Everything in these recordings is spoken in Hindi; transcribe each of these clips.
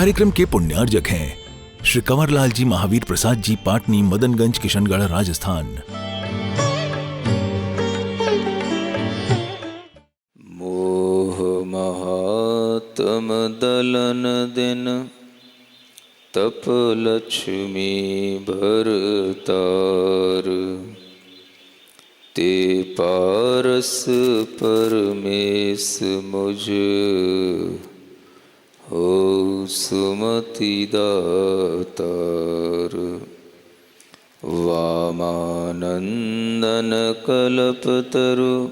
कार्यक्रम के पुण्यार्जक हैं श्री कंवरलाल जी महावीर प्रसाद जी, पाटनी, मदनगंज, किशनगढ़, राजस्थान। मोह महात्म दलन दिन तप लक्ष्मी भरतार, ते पारस परमेश मुझ हो सुमति दातार। वामानंदन कल्पतरु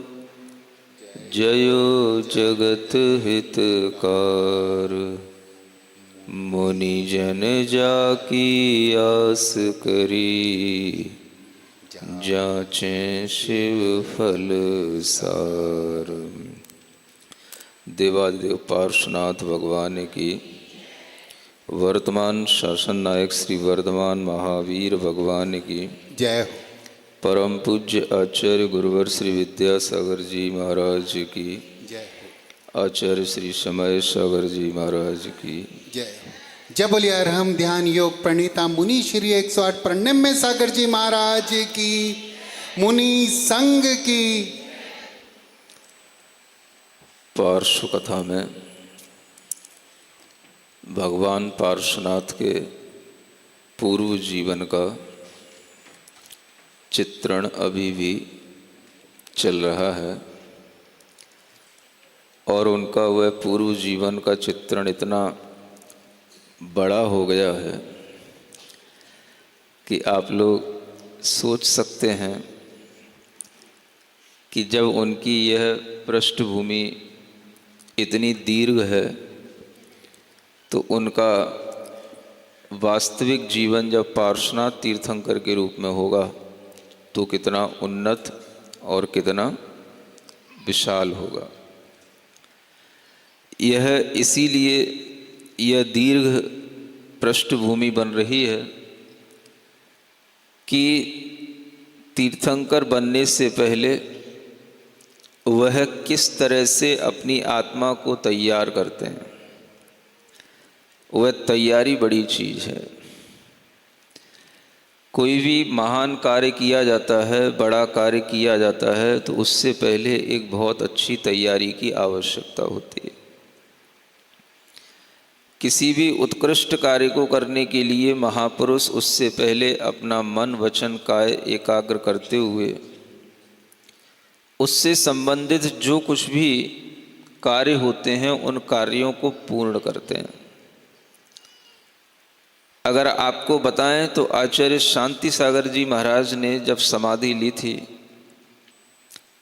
जयो जगत हितकार, मुनि जन जाकी आस करी, जाचे शिव फल सार। देवादिदेव पार्श्वनाथ भगवान की, वर्तमान शासन नायक श्री वर्धमान महावीर भगवान की जय हो। परम पूज्य आचार्य गुरुवर श्री विद्यासागर जी महाराज की जय हो। आचार्य श्री समय सागर जी महाराज की जय हो। जय बोलिए अरहम ध्यान योग प्रणीता मुनि श्री 108 प्रणम्य सागर जी महाराज की, मुनि संघ की। पार्श्व कथा में भगवान पार्श्वनाथ के पूर्व जीवन का चित्रण अभी भी चल रहा है और उनका वह पूर्व जीवन का चित्रण इतना बड़ा हो गया है कि आप लोग सोच सकते हैं कि जब उनकी यह पृष्ठभूमि इतनी दीर्घ है तो उनका वास्तविक जीवन जब पार्श्वनाथ तीर्थंकर के रूप में होगा तो कितना उन्नत और कितना विशाल होगा। यह इसीलिए यह दीर्घ पृष्ठभूमि बन रही है कि तीर्थंकर बनने से पहले वह किस तरह से अपनी आत्मा को तैयार करते हैं। वह तैयारी बड़ी चीज़ है। कोई भी महान कार्य किया जाता है, बड़ा कार्य किया जाता है तो उससे पहले एक बहुत अच्छी तैयारी की आवश्यकता होती है। किसी भी उत्कृष्ट कार्य को करने के लिए महापुरुष उससे पहले अपना मन वचन काय एकाग्र करते हुए उससे संबंधित जो कुछ भी कार्य होते हैं उन कार्यों को पूर्ण करते हैं। अगर आपको बताएं तो आचार्य शांति सागर जी महाराज ने जब समाधि ली थी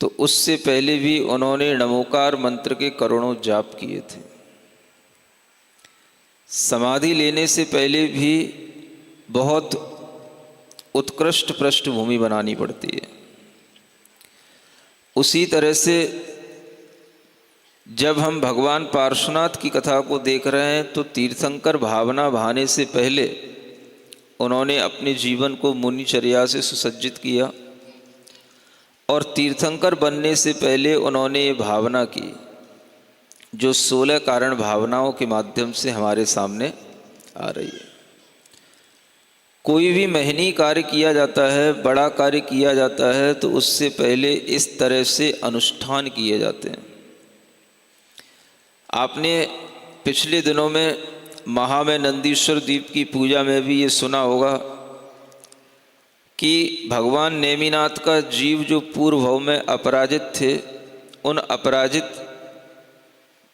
तो उससे पहले भी उन्होंने नमोकार मंत्र के करोड़ों जाप किए थे। समाधि लेने से पहले भी बहुत उत्कृष्ट पृष्ठभूमि बनानी पड़ती है। उसी तरह से जब हम भगवान पार्श्वनाथ की कथा को देख रहे हैं तो तीर्थंकर भावना भाने से पहले उन्होंने अपने जीवन को मुनिचर्या से सुसज्जित किया और तीर्थंकर बनने से पहले उन्होंने ये भावना की जो 16 कारण भावनाओं के माध्यम से हमारे सामने आ रही है। कोई भी महनी कार्य किया जाता है, बड़ा कार्य किया जाता है तो उससे पहले इस तरह से अनुष्ठान किए जाते हैं। आपने पिछले दिनों में महामय नंदीश्वर द्वीप की पूजा में भी ये सुना होगा कि भगवान नेमिनाथ का जीव जो पूर्व भव में अपराजित थे, उन अपराजित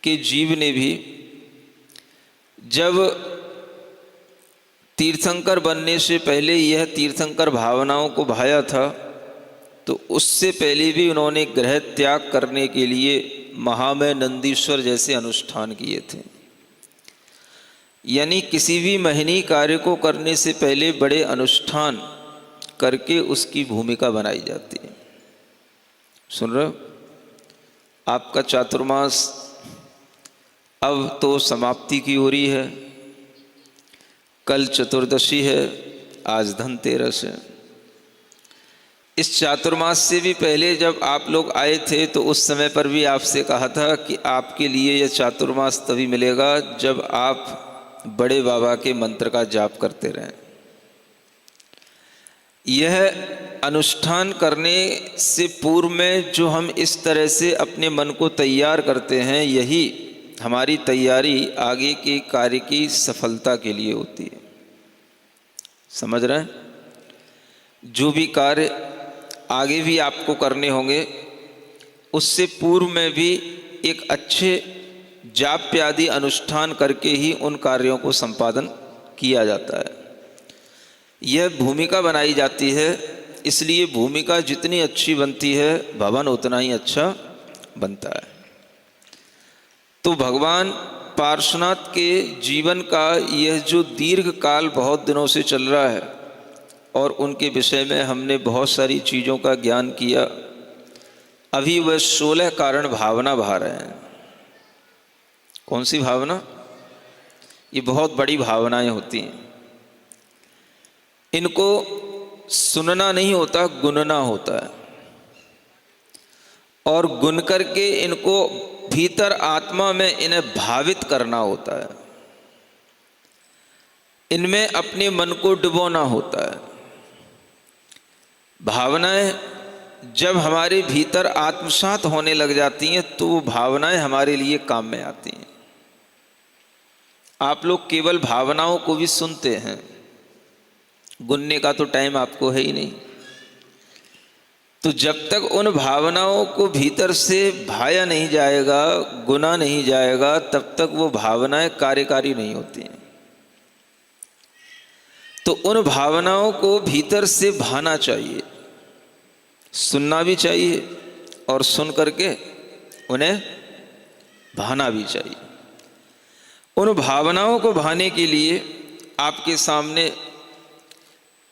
के जीव ने भी जब तीर्थंकर बनने से पहले यह तीर्थंकर भावनाओं को भाया था तो उससे पहले भी उन्होंने ग्रह त्याग करने के लिए महामय नंदीश्वर जैसे अनुष्ठान किए थे। यानी किसी भी महनी कार्य को करने से पहले बड़े अनुष्ठान करके उसकी भूमिका बनाई जाती है। सुन रहे हो? आपका चातुर्मास अब तो समाप्ति की ओर ही है। कल चतुर्दशी है, आज धनतेरस है। इस चातुर्मास से भी पहले जब आप लोग आए थे तो उस समय पर भी आपसे कहा था कि आपके लिए यह चातुर्मास तभी मिलेगा जब आप बड़े बाबा के मंत्र का जाप करते रहें। यह अनुष्ठान करने से पूर्व में जो हम इस तरह से अपने मन को तैयार करते हैं, यही हमारी तैयारी आगे के कार्य की सफलता के लिए होती है। समझ रहे हैं? जो भी कार्य आगे भी आपको करने होंगे, उससे पूर्व में भी एक अच्छे जाप्य आदि अनुष्ठान करके ही उन कार्यों को संपादन किया जाता है। यह भूमिका बनाई जाती है, इसलिए भूमिका जितनी अच्छी बनती है भवन उतना ही अच्छा बनता है। तो भगवान पार्श्वनाथ के जीवन का यह जो दीर्घ काल बहुत दिनों से चल रहा है और उनके विषय में हमने बहुत सारी चीज़ों का ज्ञान किया। अभी वह 16 कारण भावना भा रहे हैं। कौन सी भावना? ये बहुत बड़ी भावनाएं होती हैं। इनको सुनना नहीं होता, गुनना होता है, और गुन करके इनको भीतर आत्मा में इन्हें भावित करना होता है। इनमें अपने मन को डुबोना होता है। भावनाएं जब हमारे भीतर आत्मसात होने लग जाती हैं तो वो भावनाएं हमारे लिए काम में आती हैं। आप लोग केवल भावनाओं को भी सुनते हैं, गुनने का तो टाइम आपको है ही नहीं। तो जब तक उन भावनाओं को भीतर से भाया नहीं जाएगा, गुना नहीं जाएगा, तब तक वो भावनाएं कार्यकारी नहीं होती हैं। तो उन भावनाओं को भीतर से भाना चाहिए, सुनना भी चाहिए और सुन करके उन्हें भाना भी चाहिए। उन भावनाओं को भाने के लिए आपके सामने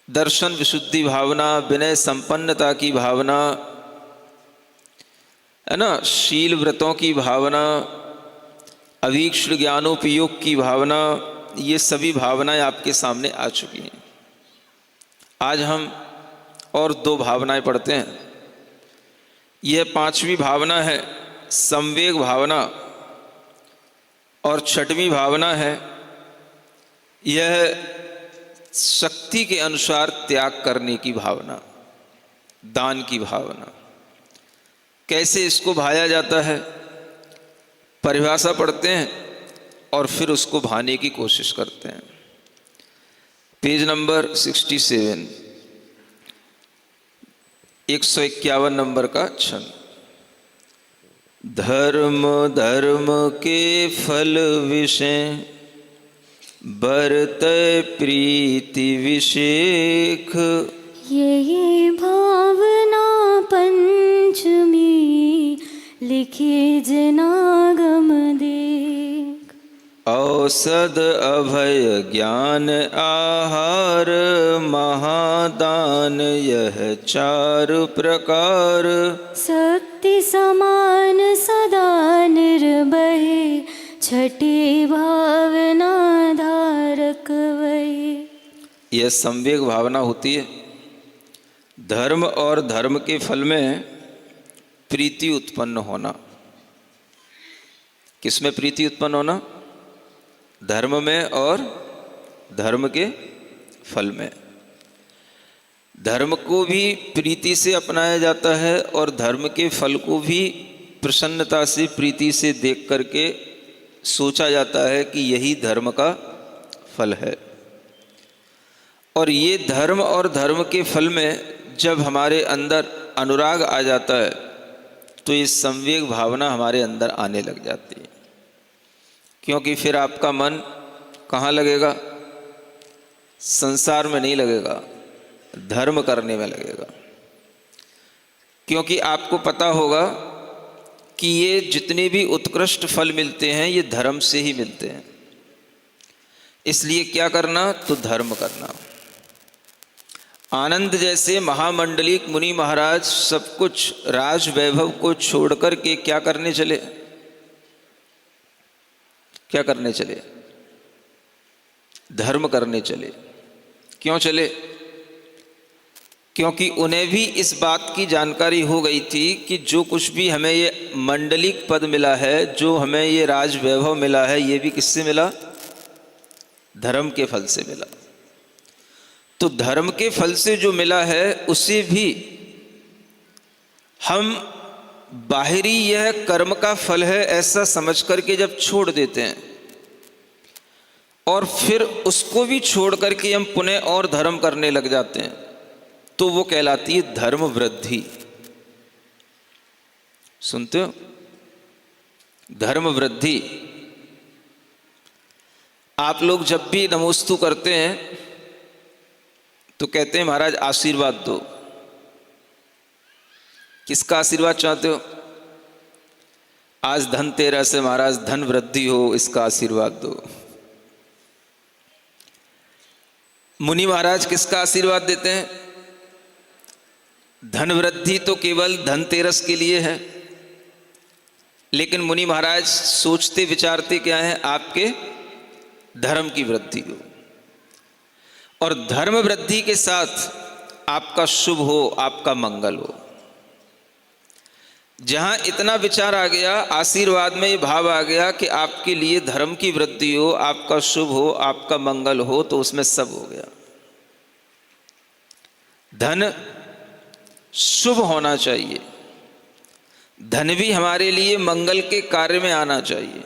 दर्शन विशुद्धि भावना, विनय संपन्नता की भावना है ना, शील व्रतों की भावना, अवीक्षण ज्ञानोपयोग की भावना, ये सभी भावनाएं आपके सामने आ चुकी हैं। आज हम और 2 भावनाएं पढ़ते हैं। यह 5वीं भावना है संवेग भावना, और 6वीं भावना है यह शक्ति के अनुसार त्याग करने की भावना, दान की भावना। कैसे इसको भाया जाता है, परिभाषा पढ़ते हैं और फिर उसको भाने की कोशिश करते हैं। पेज नंबर 67, 151 नंबर का छंद। धर्म धर्म के फल विषय बरतय प्रीति विषेख, ये भावना पंचमी लिखे जनागम देख। औषध अभय ज्ञान आहार महादान यह 4 प्रकार, शक्ति समान सदा निर्भय 6ठी भावना धारक वही। यह संवेग भावना होती है। धर्म और धर्म के फल में प्रीति उत्पन्न होना। किसमें प्रीति उत्पन्न होना? धर्म में और धर्म के फल में। धर्म को भी प्रीति से अपनाया जाता है और धर्म के फल को भी प्रसन्नता से, प्रीति से देख करके सोचा जाता है कि यही धर्म का फल है। और ये धर्म और धर्म के फल में जब हमारे अंदर अनुराग आ जाता है तो ये संवेग भावना हमारे अंदर आने लग जाती है। क्योंकि फिर आपका मन कहाँ लगेगा? संसार में नहीं लगेगा, धर्म करने में लगेगा। क्योंकि आपको पता होगा कि ये जितने भी उत्कृष्ट फल मिलते हैं ये धर्म से ही मिलते हैं। इसलिए क्या करना? तो धर्म करना। आनंद जैसे महामंडलिक मुनि महाराज सब कुछ राज वैभव को छोड़कर के क्या करने चले? क्या करने चले? धर्म करने चले। क्यों चले? क्योंकि उन्हें भी इस बात की जानकारी हो गई थी कि जो कुछ भी हमें ये मंडलिक पद मिला है, जो हमें ये राज वैभव मिला है, ये भी किससे मिला? धर्म के फल से मिला। तो धर्म के फल से जो मिला है उसे भी हम बाहरी यह कर्म का फल है ऐसा समझ करके जब छोड़ देते हैं और फिर उसको भी छोड़ करके हम पुनः और धर्म करने लग जाते हैं तो वो कहलाती है धर्म वृद्धि। सुनते हो? धर्म वृद्धि। आप लोग जब भी नमोस्तु करते हैं तो कहते हैं महाराज आशीर्वाद दो। किसका आशीर्वाद चाहते हो? आज धनतेरस है महाराज, धन वृद्धि हो, इसका आशीर्वाद दो। मुनि महाराज किसका आशीर्वाद देते हैं? धन वृद्धि तो केवल धनतेरस के लिए है, लेकिन मुनि महाराज सोचते विचारते क्या है? आपके धर्म की वृद्धि हो, और धर्म वृद्धि के साथ आपका शुभ हो, आपका मंगल हो। जहां इतना विचार आ गया, आशीर्वाद में ये भाव आ गया कि आपके लिए धर्म की वृद्धि हो, आपका शुभ हो, आपका मंगल हो, तो उसमें सब हो गया। धन शुभ होना चाहिए, धन भी हमारे लिए मंगल के कार्य में आना चाहिए।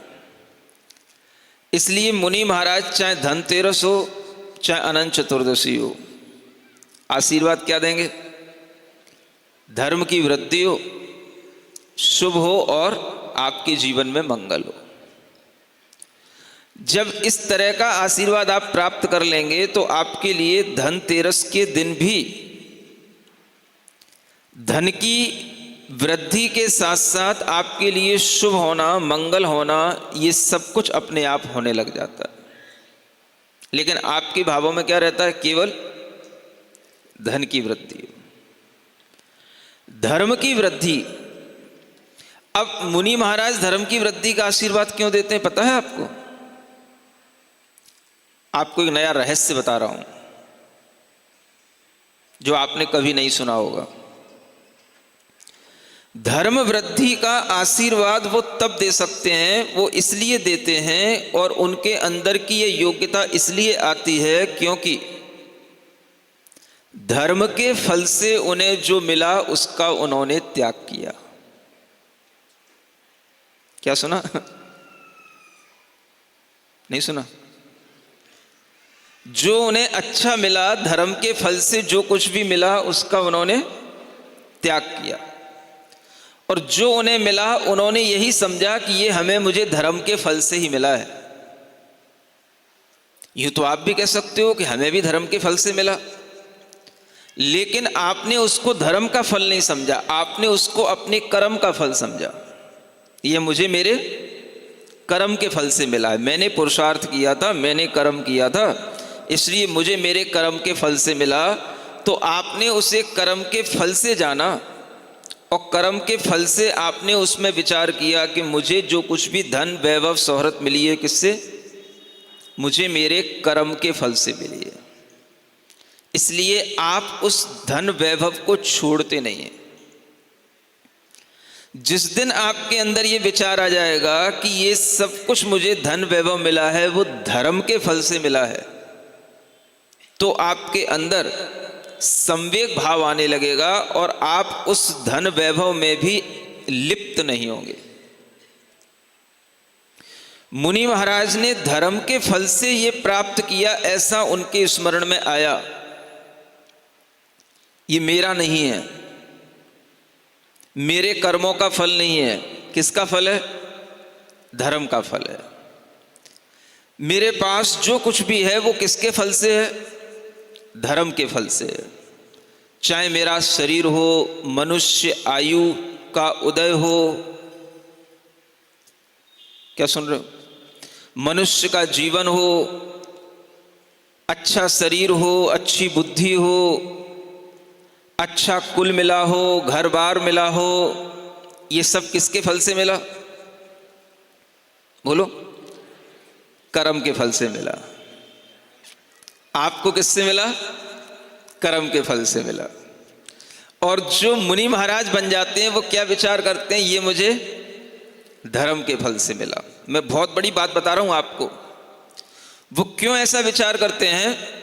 इसलिए मुनि महाराज चाहे धनतेरस हो चाहे अनंत चतुर्दशी हो, आशीर्वाद क्या देंगे? धर्म की वृद्धि हो, शुभ हो और आपके जीवन में मंगल हो। जब इस तरह का आशीर्वाद आप प्राप्त कर लेंगे तो आपके लिए धनतेरस के दिन भी धन की वृद्धि के साथ साथ आपके लिए शुभ होना, मंगल होना, ये सब कुछ अपने आप होने लग जाता है। लेकिन आपके भावों में क्या रहता है? केवल धन की वृद्धि, धर्म की वृद्धि। अब मुनि महाराज धर्म की वृद्धि का आशीर्वाद क्यों देते हैं पता है आपको? आपको एक नया रहस्य बता रहा हूं जो आपने कभी नहीं सुना होगा। धर्म वृद्धि का आशीर्वाद वो तब दे सकते हैं, वो इसलिए देते हैं और उनके अंदर की ये योग्यता इसलिए आती है क्योंकि धर्म के फल से उन्हें जो मिला उसका उन्होंने त्याग किया। क्या सुना? नहीं सुना? जो उन्हें अच्छा मिला, धर्म के फल से जो कुछ भी मिला उसका उन्होंने त्याग किया, और जो उन्हें मिला उन्होंने यही समझा कि ये हमें मुझे धर्म के फल से ही मिला है। यूं तो आप भी कह सकते हो कि हमें भी धर्म के फल से मिला, लेकिन आपने उसको धर्म का फल नहीं समझा, आपने उसको अपने कर्म का फल समझा। ये मुझे मेरे कर्म के फल से मिला है, मैंने पुरुषार्थ किया था, मैंने कर्म किया था, इसलिए मुझे मेरे कर्म के फल से मिला। तो आपने उसे कर्म के फल से जाना और कर्म के फल से आपने उसमें विचार किया कि मुझे जो कुछ भी धन वैभव शोहरत मिली है किससे? मुझे मेरे कर्म के फल से मिली है। इसलिए आप उस धन वैभव को छोड़ते नहीं हैं। जिस दिन आपके अंदर ये विचार आ जाएगा कि ये सब कुछ मुझे धन वैभव मिला है वो धर्म के फल से मिला है, तो आपके अंदर संवेग भाव आने लगेगा और आप उस धन वैभव में भी लिप्त नहीं होंगे। मुनि महाराज ने धर्म के फल से ये प्राप्त किया, ऐसा उनके स्मरण में आया। ये मेरा नहीं है, मेरे कर्मों का फल नहीं है। किसका फल है? धर्म का फल है। मेरे पास जो कुछ भी है वो किसके फल से है? धर्म के फल से है। चाहे मेरा शरीर हो, मनुष्य आयु का उदय हो, क्या सुन रहे हो? मनुष्य का जीवन हो, अच्छा शरीर हो, अच्छी बुद्धि हो, अच्छा कुल मिला हो, घर बार मिला हो, ये सब किसके फल से मिला? बोलो। कर्म के फल से मिला। आपको किससे मिला? कर्म के फल से मिला। और जो मुनि महाराज बन जाते हैं वो क्या विचार करते हैं? ये मुझे धर्म के फल से मिला। मैं बहुत बड़ी बात बता रहा हूं आपको। वो क्यों ऐसा विचार करते हैं?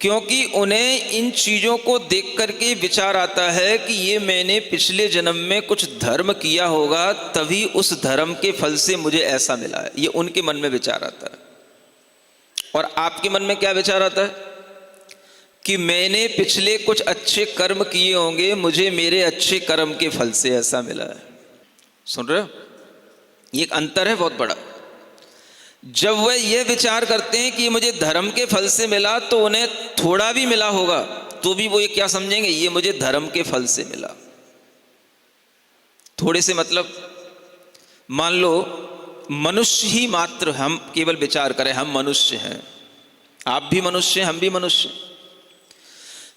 क्योंकि उन्हें इन चीज़ों को देख करके विचार आता है कि ये मैंने पिछले जन्म में कुछ धर्म किया होगा, तभी उस धर्म के फल से मुझे ऐसा मिला है। ये उनके मन में विचार आता है। और आपके मन में क्या विचार आता है? कि मैंने पिछले कुछ अच्छे कर्म किए होंगे, मुझे मेरे अच्छे कर्म के फल से ऐसा मिला है। सुन रहे हो? ये एक अंतर है बहुत बड़ा। जब वह यह विचार करते हैं कि मुझे धर्म के फल से मिला, तो उन्हें थोड़ा भी मिला होगा तो भी वो ये क्या समझेंगे? ये मुझे धर्म के फल से मिला। थोड़े से मतलब, मान लो मनुष्य ही मात्र हम केवल विचार करें, हम मनुष्य हैं, आप भी मनुष्य हैं, हम भी मनुष्य हैं।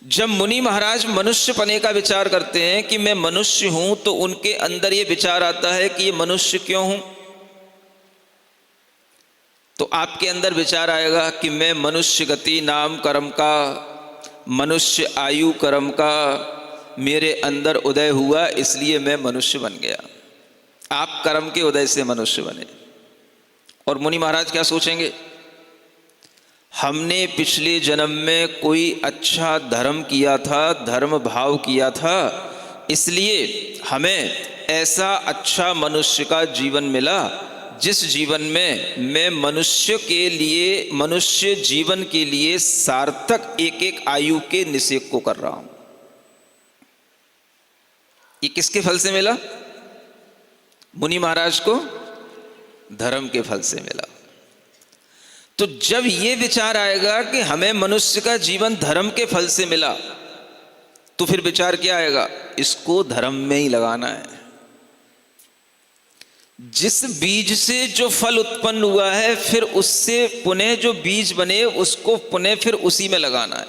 जब मुनि महाराज मनुष्य पने का विचार करते हैं कि मैं मनुष्य हूं, तो उनके अंदर ये विचार आता है कि ये मनुष्य क्यों हूं? तो आपके अंदर विचार आएगा कि मैं मनुष्य गति नाम कर्म का, मनुष्य आयु कर्म का मेरे अंदर उदय हुआ, इसलिए मैं मनुष्य बन गया। आप कर्म के उदय से मनुष्य बने। और मुनि महाराज क्या सोचेंगे? हमने पिछले जन्म में कोई अच्छा धर्म किया था, धर्म भाव किया था, इसलिए हमें ऐसा अच्छा मनुष्य का जीवन मिला, जिस जीवन में मैं मनुष्य के लिए, मनुष्य जीवन के लिए सार्थक एक एक आयु के निषेक को कर रहा हूं। ये किसके फल से मिला? मुनि महाराज को धर्म के फल से मिला। तो जब ये विचार आएगा कि हमें मनुष्य का जीवन धर्म के फल से मिला, तो फिर विचार क्या आएगा? इसको धर्म में ही लगाना है। जिस बीज से जो फल उत्पन्न हुआ है, फिर उससे पुनः जो बीज बने उसको पुनः फिर उसी में लगाना है।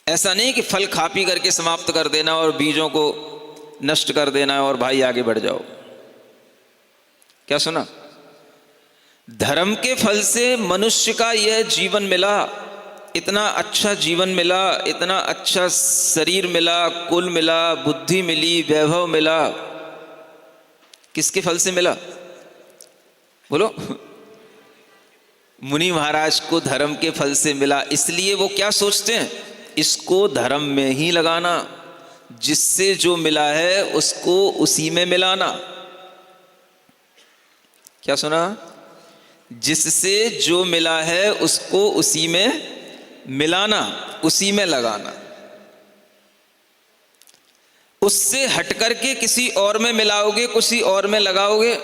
ऐसा नहीं कि फल खा पी करके समाप्त कर देना और बीजों को नष्ट कर देना है और भाई आगे बढ़ जाओ। क्या सुना? धर्म के फल से मनुष्य का यह जीवन मिला, इतना अच्छा जीवन मिला, इतना अच्छा शरीर मिला, कुल मिला, बुद्धि मिली, वैभव मिला। किसके फल से मिला? बोलो। मुनि महाराज को धर्म के फल से मिला। इसलिए वो क्या सोचते हैं? इसको धर्म में ही लगाना, जिससे जो मिला है उसको उसी में मिलाना। क्या सुना? जिससे जो मिला है उसको उसी में मिलाना, उसी में लगाना। उससे हट करके किसी और में मिलाओगे, किसी और में लगाओगे,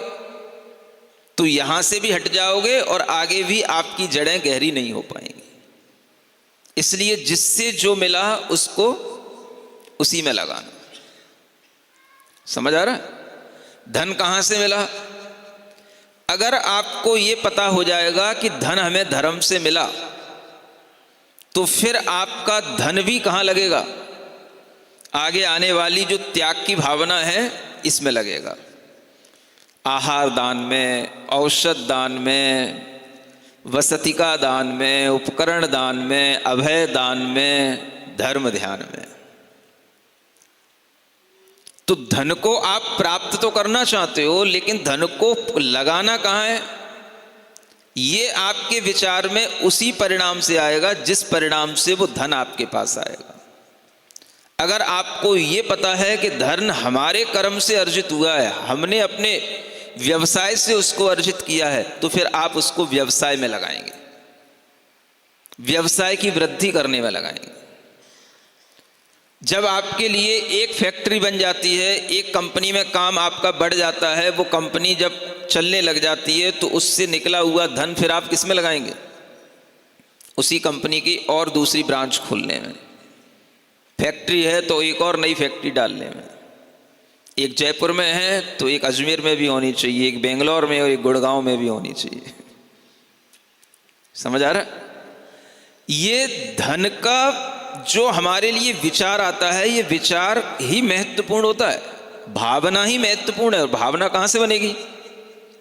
तो यहां से भी हट जाओगे और आगे भी आपकी जड़ें गहरी नहीं हो पाएंगी। इसलिए जिससे जो मिला उसको उसी में लगाना। समझ आ रहा है? धन कहां से मिला? अगर आपको ये पता हो जाएगा कि धन हमें धर्म से मिला, तो फिर आपका धन भी कहां लगेगा? आगे आने वाली जो त्याग की भावना है इसमें लगेगा। आहार दान में, औषध दान में, वसतिका दान में, उपकरण दान में, अभय दान में, धर्म ध्यान में। तो धन को आप प्राप्त तो करना चाहते हो, लेकिन धन को लगाना कहाँ है? ये आपके विचार में उसी परिणाम से आएगा जिस परिणाम से वो धन आपके पास आएगा। अगर आपको ये पता है कि धन हमारे कर्म से अर्जित हुआ है, हमने अपने व्यवसाय से उसको अर्जित किया है, तो फिर आप उसको व्यवसाय में लगाएंगे, व्यवसाय की वृद्धि करने में लगाएंगे। जब आपके लिए एक फैक्ट्री बन जाती है, एक कंपनी में काम आपका बढ़ जाता है, वो कंपनी जब चलने लग जाती है, तो उससे निकला हुआ धन फिर आप किस में लगाएंगे? उसी कंपनी की और दूसरी ब्रांच खोलने में। फैक्ट्री है तो एक और नई फैक्ट्री डालने में। एक जयपुर में है तो एक अजमेर में भी होनी चाहिए, एक बेंगलोर में और एक गुड़गांव में भी होनी चाहिए। समझ आ रहा है? ये धन का जो हमारे लिए विचार आता है, ये विचार ही महत्वपूर्ण होता है, भावना ही महत्वपूर्ण है। और भावना कहाँ से बनेगी?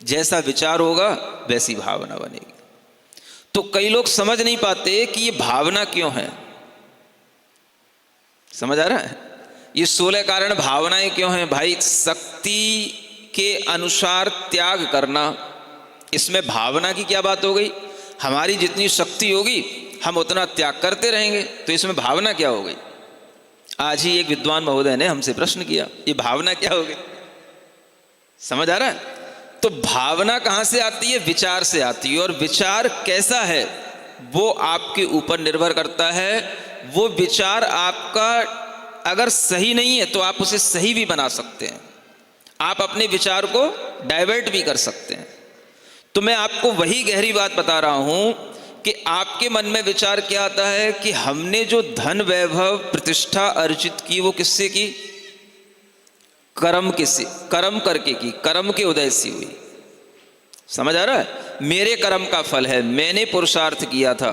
जैसा विचार होगा वैसी भावना बनेगी। तो कई लोग समझ नहीं पाते कि ये भावना क्यों है। समझ आ रहा है? ये 16 कारण भावनाएं क्यों हैं? भाई, शक्ति के अनुसार त्याग करना, इसमें भावना की क्या बात हो गई? हमारी जितनी शक्ति होगी हम उतना त्याग करते रहेंगे, तो इसमें भावना क्या हो गई? आज ही एक विद्वान महोदय ने हमसे प्रश्न किया, ये भावना क्या हो गई? समझ आ रहा है? तो भावना कहाँ से आती है? विचार से आती है। और विचार कैसा है वो आपके ऊपर निर्भर करता है। वो विचार आपका अगर सही नहीं है तो आप उसे सही भी बना सकते हैं, आप अपने विचार को डाइवर्ट भी कर सकते हैं। तो मैं आपको वही गहरी बात बता रहा हूं कि आपके मन में विचार क्या आता है कि हमने जो धन वैभव प्रतिष्ठा अर्जित की वो किससे की? कर्म किससे? कर्म करके की, कर्म के उदय से हुई। समझ आ रहा है? मेरे कर्म का फल है, मैंने पुरुषार्थ किया था,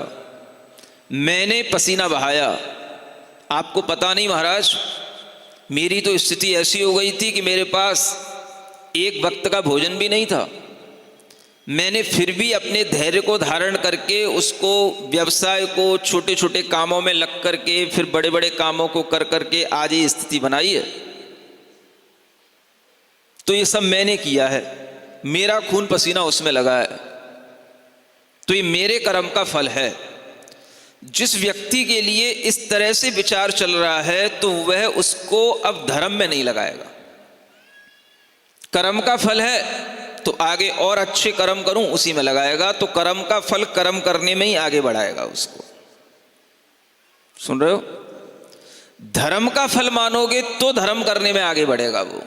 मैंने पसीना बहाया। आपको पता नहीं महाराज, मेरी तो स्थिति ऐसी हो गई थी कि मेरे पास एक वक्त का भोजन भी नहीं था। मैंने फिर भी अपने धैर्य को धारण करके उसको, व्यवसाय को, छोटे छोटे कामों में लग करके फिर बड़े बड़े कामों को कर करके आज ये स्थिति बनाई है। तो ये सब मैंने किया है, मेरा खून पसीना उसमें लगा है, तो ये मेरे कर्म का फल है। जिस व्यक्ति के लिए इस तरह से विचार चल रहा है तो वह उसको अब धर्म में नहीं लगाएगा। कर्म का फल है तो आगे और अच्छे कर्म करूं उसी में लगाएगा, तो कर्म का फल कर्म करने में ही आगे बढ़ाएगा उसको। सुन रहे हो? धर्म का फल मानोगे तो धर्म करने में आगे बढ़ेगा वो।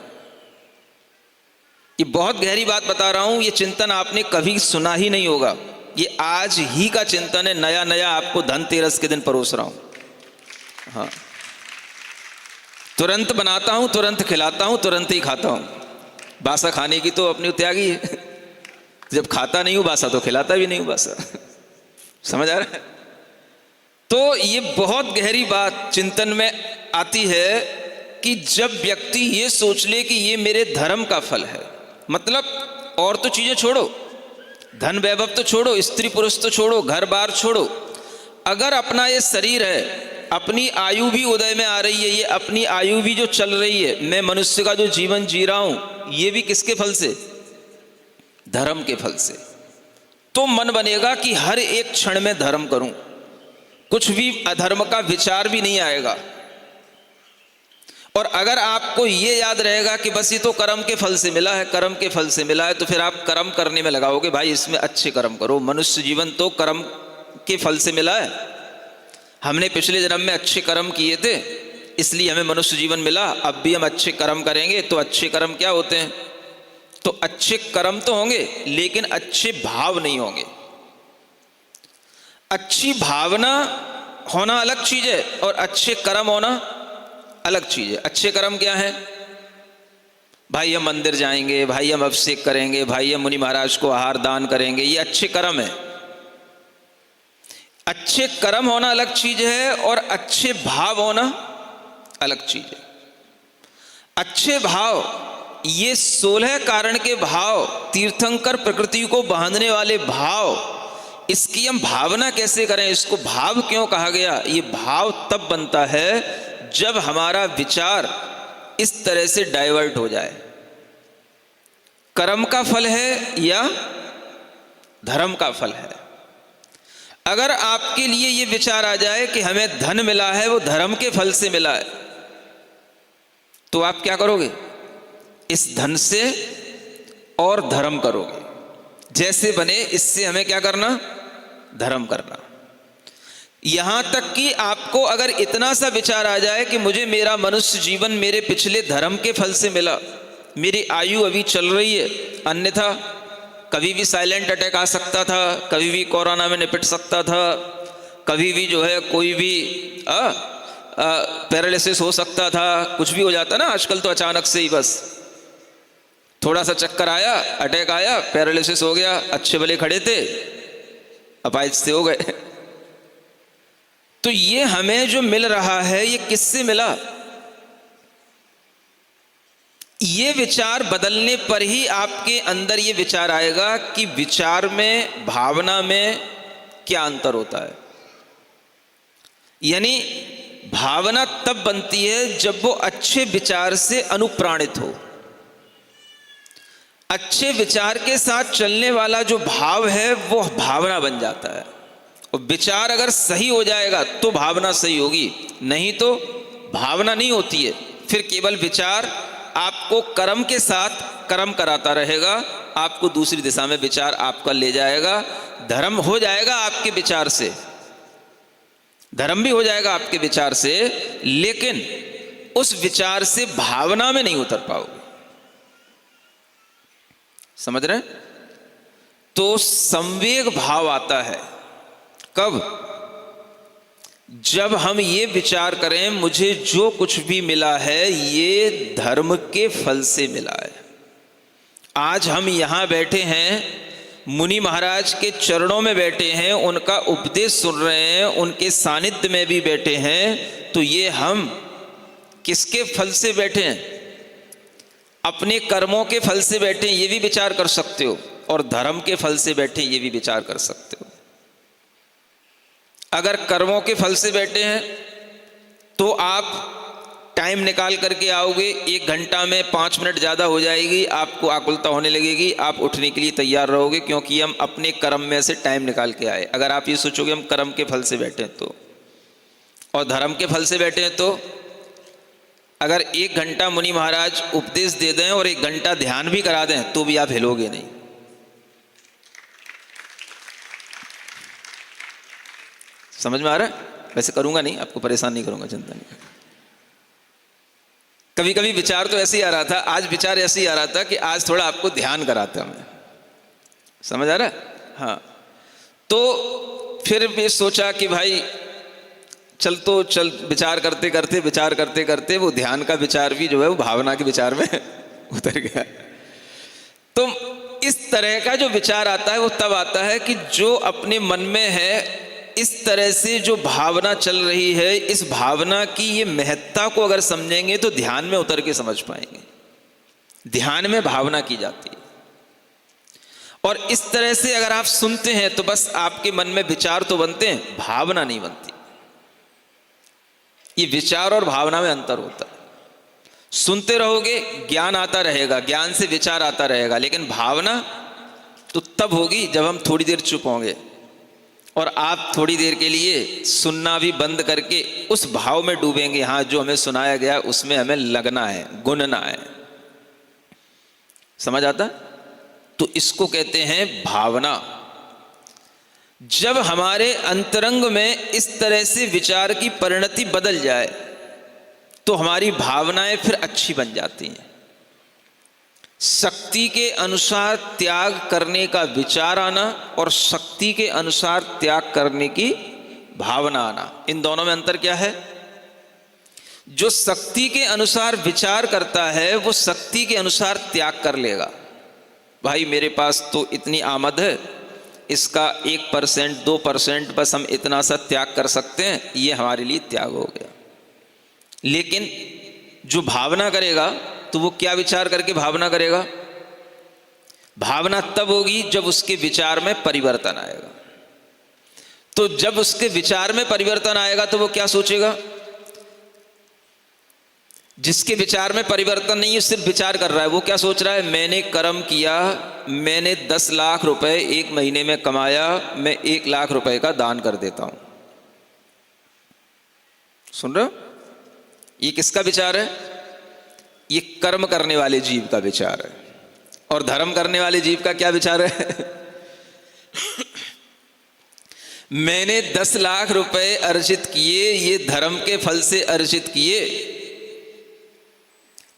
ये बहुत गहरी बात बता रहा हूं, ये चिंतन आपने कभी सुना ही नहीं होगा, ये आज ही का चिंतन है, नया नया आपको धनतेरस के दिन परोस रहा हूं। हाँ, तुरंत बनाता हूं, तुरंत खिलाता हूं, तुरंत ही खाता हूं। बासा खाने की तो अपनी त्यागी है, जब खाता नहीं हूं बासा तो खिलाता भी नहीं हूं बासा। समझ आ रहा है? तो ये बहुत गहरी बात चिंतन में आती है कि जब व्यक्ति ये सोच ले कि ये मेरे धर्म का फल है, मतलब और तो चीजें छोड़ो, धन वैभव तो छोड़ो, स्त्री पुरुष तो छोड़ो, घर बार छोड़ो, अगर अपना ये शरीर है, अपनी आयु भी उदय में आ रही है, ये अपनी आयु भी जो चल रही है, मैं मनुष्य का जो जीवन जी रहा हूं, ये भी किसके फल से? धर्म के फल से। तो मन बनेगा कि हर एक क्षण में धर्म करूं, कुछ भी अधर्म का विचार भी नहीं आएगा। और अगर आपको ये याद रहेगा कि बस ये तो कर्म के फल से मिला है, कर्म के फल से मिला है, तो फिर आप कर्म करने में लगाओगे, भाई इसमें अच्छे कर्म करो। मनुष्य जीवन तो कर्म के फल से मिला है, हमने पिछले जन्म में अच्छे कर्म किए थे इसलिए हमें मनुष्य जीवन मिला, अब भी हम अच्छे कर्म करेंगे। तो अच्छे कर्म क्या होते हैं? तो अच्छे कर्म तो होंगे लेकिन अच्छे भाव नहीं होंगे। अच्छी भावना होना अलग चीज है और अच्छे कर्म होना अलग चीज है। अच्छे कर्म क्या है? भाई हम मंदिर जाएंगे, भाई हम अभिषेक करेंगे, भाई हम मुनि महाराज को आहार दान करेंगे, ये अच्छे कर्म है। अच्छे कर्म होना अलग चीज है और अच्छे भाव होना अलग चीज है। अच्छे भाव, ये 16 कारण के भाव, तीर्थंकर प्रकृति को बांधने वाले भाव, इसकी हम भावना कैसे करें? इसको भाव क्यों कहा गया? ये भाव तब बनता है जब हमारा विचार इस तरह से डाइवर्ट हो जाए। कर्म का फल है या धर्म का फल है। अगर आपके लिए ये विचार आ जाए कि हमें धन मिला है वो धर्म के फल से मिला है, तो आप क्या करोगे? इस धन से और धर्म करोगे। जैसे बने इससे हमें क्या करना? धर्म करना। यहां तक कि आपको अगर इतना सा विचार आ जाए कि मुझे मेरा मनुष्य जीवन मेरे पिछले धर्म के फल से मिला, मेरी आयु अभी चल रही है, अन्यथा कभी भी साइलेंट अटैक आ सकता था, कभी भी कोरोना में निपट सकता था, कभी भी जो है कोई भी पैरालिसिस हो सकता था, कुछ भी हो जाता ना आजकल तो अचानक से ही, बस थोड़ा सा चक्कर आया, अटैक आया, पैरालिसिस हो गया, अच्छे भले खड़े थे अपाहिज से हो गए। तो ये हमें जो मिल रहा है ये किससे मिला? ये विचार बदलने पर ही आपके अंदर ये विचार आएगा कि विचार में, भावना में क्या अंतर होता है। यानी भावना तब बनती है जब वो अच्छे विचार से अनुप्राणित हो। अच्छे विचार के साथ चलने वाला जो भाव है वो भावना बन जाता है। और विचार अगर सही हो जाएगा तो भावना सही होगी, नहीं तो भावना नहीं होती है। फिर केवल विचार आपको कर्म के साथ कर्म कराता रहेगा, आपको दूसरी दिशा में विचार आपका ले जाएगा। धर्म हो जाएगा आपके विचार से, धर्म भी हो जाएगा आपके विचार से, लेकिन उस विचार से भावना में नहीं उतर पाओगे। समझ रहे? तो संवेग भाव आता है कब? जब हम ये विचार करें मुझे जो कुछ भी मिला है ये धर्म के फल से मिला है। आज हम यहां बैठे हैं, मुनि महाराज के चरणों में बैठे हैं, उनका उपदेश सुन रहे हैं, उनके सानिध्य में भी बैठे हैं, तो ये हम किसके फल से बैठे हैं? अपने कर्मों के फल से बैठे हैं, ये भी विचार कर सकते हो, और धर्म के फल से बैठे हैं, ये भी विचार कर सकते हो। अगर कर्मों के फल से बैठे हैं तो आप टाइम निकाल करके आओगे, 1 घंटा में 5 मिनट ज़्यादा हो जाएगी, आपको आकुलता होने लगेगी, आप उठने के लिए तैयार रहोगे, क्योंकि हम अपने कर्म में से टाइम निकाल के आए। अगर आप ये सोचोगे हम कर्म के फल से बैठे हैं तो, और धर्म के फल से बैठे हैं तो, अगर 1 घंटा मुनि महाराज उपदेश दे दें और 1 घंटा ध्यान भी करा दें तो भी आप हिलोगे नहीं। समझ में आ रहा है? वैसे करूंगा नहीं, आपको परेशान नहीं करूंगा, चिंता नहीं। कभी कभी विचार तो ऐसे ही आ रहा था, आज विचार ऐसे ही आ रहा था कि आज थोड़ा आपको ध्यान कराते हैं। समझ आ रहा है? हाँ, तो फिर भी सोचा कि भाई चल विचार करते करते वो ध्यान का विचार भी जो है वो भावना के विचार में उतर गया। तो इस तरह का जो विचार आता है वो तब आता है कि जो अपने मन में है, इस तरह से जो भावना चल रही है, इस भावना की ये महत्ता को अगर समझेंगे तो ध्यान में उतर के समझ पाएंगे। ध्यान में भावना की जाती है, और इस तरह से अगर आप सुनते हैं तो बस आपके मन में विचार तो बनते हैं, भावना नहीं बनती। ये विचार और भावना में अंतर होता है। सुनते रहोगे ज्ञान आता रहेगा, ज्ञान से विचार आता रहेगा, लेकिन भावना तो तब होगी जब हम थोड़ी देर चुप होंगे और आप थोड़ी देर के लिए सुनना भी बंद करके उस भाव में डूबेंगे। हाँ, जो हमें सुनाया गया उसमें हमें लगना है, गुनना है। समझ आता? तो इसको कहते हैं भावना। जब हमारे अंतरंग में इस तरह से विचार की परिणति बदल जाए तो हमारी भावनाएं फिर अच्छी बन जाती हैं। शक्ति के अनुसार त्याग करने का विचार आना और शक्ति के अनुसार त्याग करने की भावना आना, इन दोनों में अंतर क्या है? जो शक्ति के अनुसार विचार करता है वो शक्ति के अनुसार त्याग कर लेगा। भाई मेरे पास तो इतनी आमद है, इसका 1% 2% बस हम इतना सा त्याग कर सकते हैं, ये हमारे लिए त्याग हो गया। लेकिन जो भावना करेगा तो वो क्या विचार करके भावना करेगा? भावना तब होगी जब उसके विचार में परिवर्तन आएगा। तो जब उसके विचार में परिवर्तन आएगा तो वो क्या सोचेगा? जिसके विचार में परिवर्तन नहीं है, सिर्फ विचार कर रहा है, वो क्या सोच रहा है? मैंने कर्म किया, मैंने 10 लाख रुपए 1 महीने में कमाया, मैं 1 लाख रुपए का दान कर देता हूं। सुन रहे हो? ये किसका विचार है? ये कर्म करने वाले जीव का विचार है। और धर्म करने वाले जीव का क्या विचार है? मैंने 10 लाख रुपए अर्जित किए, ये धर्म के फल से अर्जित किए।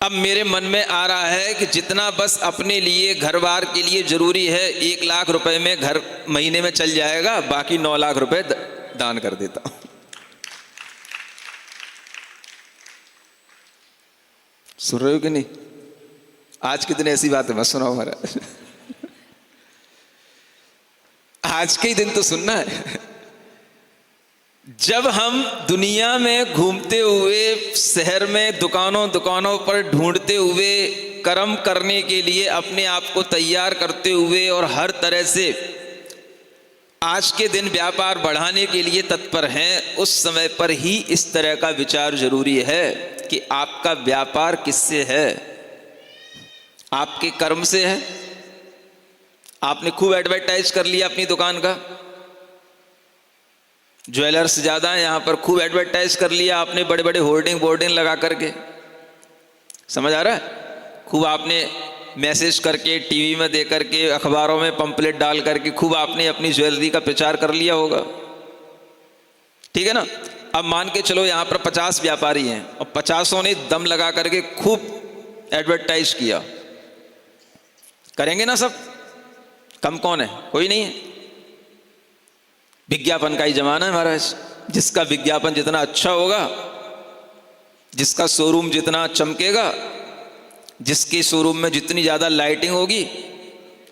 अब मेरे मन में आ रहा है कि जितना बस अपने लिए घर बार के लिए जरूरी है, 1 लाख रुपए में घर महीने में चल जाएगा, बाकी 9 लाख रुपए दान कर देता हूं। सुन रहे हो कि नहीं? आज के दिन ऐसी बात है, मत सुनाओ महाराज। आज के ही दिन तो सुनना है। जब हम दुनिया में घूमते हुए, शहर में दुकानों पर ढूंढते हुए, कर्म करने के लिए अपने आप को तैयार करते हुए और हर तरह से आज के दिन व्यापार बढ़ाने के लिए तत्पर हैं, उस समय पर ही इस तरह का विचार जरूरी है कि आपका व्यापार किससे है, आपके कर्म से है। आपने खूब एडवर्टाइज कर लिया अपनी दुकान का, ज्वेलर्स ज़्यादा हैं यहाँ पर, खूब एडवर्टाइज कर लिया आपने, बड़े बड़े होर्डिंग बोर्डिंग लगा करके, समझ आ रहा है? खूब आपने मैसेज करके, टीवी में दे करके, अखबारों में पंपलेट डाल करके खूब आपने अपनी ज्वेलरी का प्रचार कर लिया होगा, ठीक है ना। अब मान के चलो यहाँ पर 50 व्यापारी हैं और 50 ने दम लगा करके खूब एडवर्टाइज किया, करेंगे ना सब? कम कौन है? कोई नहीं है। विज्ञापन का ही जमाना है महाराज। जिसका विज्ञापन जितना अच्छा होगा, जिसका शोरूम जितना चमकेगा, जिसके शोरूम में जितनी ज़्यादा लाइटिंग होगी,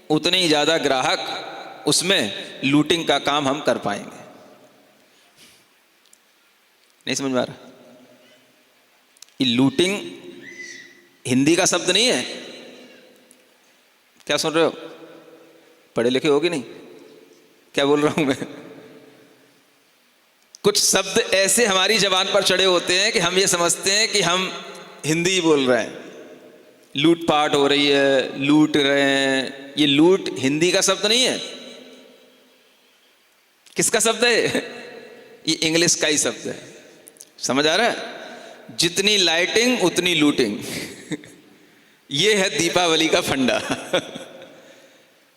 उतने ही ज़्यादा ग्राहक उसमें लूटिंग का काम हम कर पाएंगे। नहीं समझ में आ रहा? ये लूटिंग हिंदी का शब्द नहीं है। क्या सुन रहे हो? पढ़े लिखे हो कि नहीं? क्या बोल रहा हूं मैं? कुछ शब्द ऐसे हमारी जबान पर चढ़े होते हैं कि हम ये समझते हैं कि हम हिंदी ही बोल रहे हैं। लूटपाट हो रही है, लूट रहे हैं। ये लूट हिंदी का शब्द नहीं है। किसका शब्द है? ये इंग्लिश का ही शब्द है। समझ आ रहा है? जितनी लाइटिंग उतनी लूटिंग। ये है दीपावली का फंडा।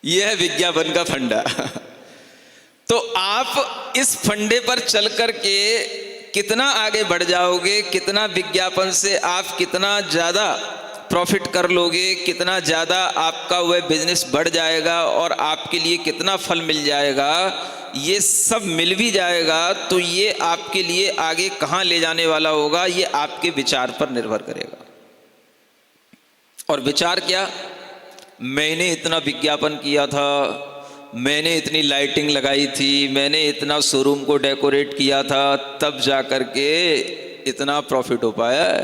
ये है विज्ञापन का फंडा। तो आप इस फंडे पर चल करके कितना आगे बढ़ जाओगे, कितना विज्ञापन से आप कितना ज़्यादा प्रॉफिट कर लोगे, कितना ज़्यादा आपका वह बिजनेस बढ़ जाएगा और आपके लिए कितना फल मिल जाएगा, ये सब मिल भी जाएगा तो ये आपके लिए आगे कहाँ ले जाने वाला होगा, ये आपके विचार पर निर्भर करेगा। और विचार क्या? मैंने इतना विज्ञापन किया था, मैंने इतनी लाइटिंग लगाई थी, मैंने इतना शोरूम को डेकोरेट किया था, तब जा कर के इतना प्रॉफिट हो पाया है।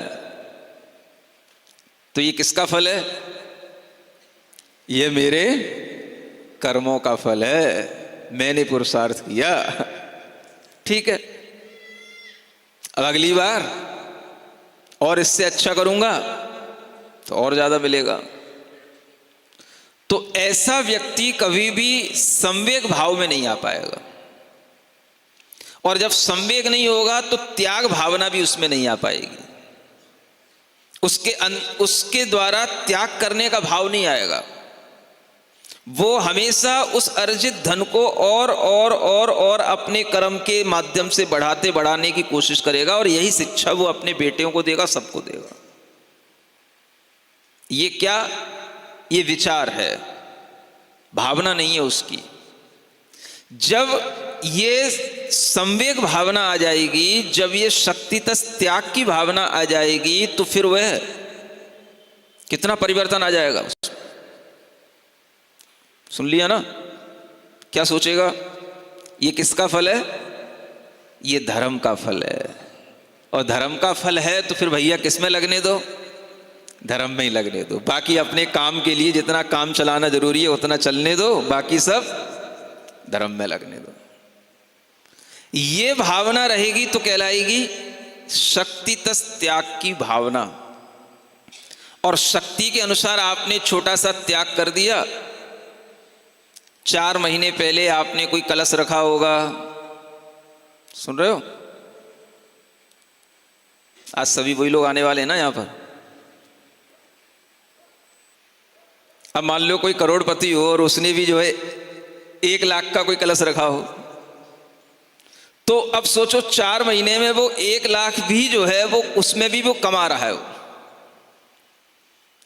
तो ये किसका फल है? ये मेरे कर्मों का फल है। मैंने पुरुषार्थ किया, ठीक है। अब अगली बार और इससे अच्छा करूंगा तो और ज्यादा मिलेगा। तो ऐसा व्यक्ति कभी भी संवेग भाव में नहीं आ पाएगा। और जब संवेग नहीं होगा तो त्याग भावना भी उसमें नहीं आ पाएगी। उसके द्वारा त्याग करने का भाव नहीं आएगा। वो हमेशा उस अर्जित धन को और अपने कर्म के माध्यम से बढ़ाने की कोशिश करेगा। और यही शिक्षा वो अपने बेटियों को देगा, सबको देगा। ये क्या? ये विचार है, भावना नहीं है उसकी। जब ये संवेग भावना आ जाएगी, जब ये शक्तितः त्याग की भावना आ जाएगी, तो फिर वह कितना परिवर्तन आ जाएगा। सुन लिया ना? क्या सोचेगा? ये किसका फल है? ये धर्म का फल है। और धर्म का फल है तो फिर भैया किस में लगने दो? धर्म में ही लगने दो। बाकी अपने काम के लिए जितना काम चलाना जरूरी है उतना चलने दो, बाकी सब धर्म में लगने दो। ये भावना रहेगी तो कहलाएगी शक्तितः त्याग की भावना। और शक्ति के अनुसार आपने छोटा सा त्याग कर दिया। 4 महीने पहले आपने कोई कलश रखा होगा, सुन रहे हो? आज सभी वही लोग आने वाले हैं ना यहाँ पर। अब मान लो कोई करोड़पति हो और उसने भी जो है 1 लाख का कोई कलश रखा हो, तो अब सोचो 4 महीने में वो 1 लाख भी जो है वो उसमें भी वो कमा रहा है। वो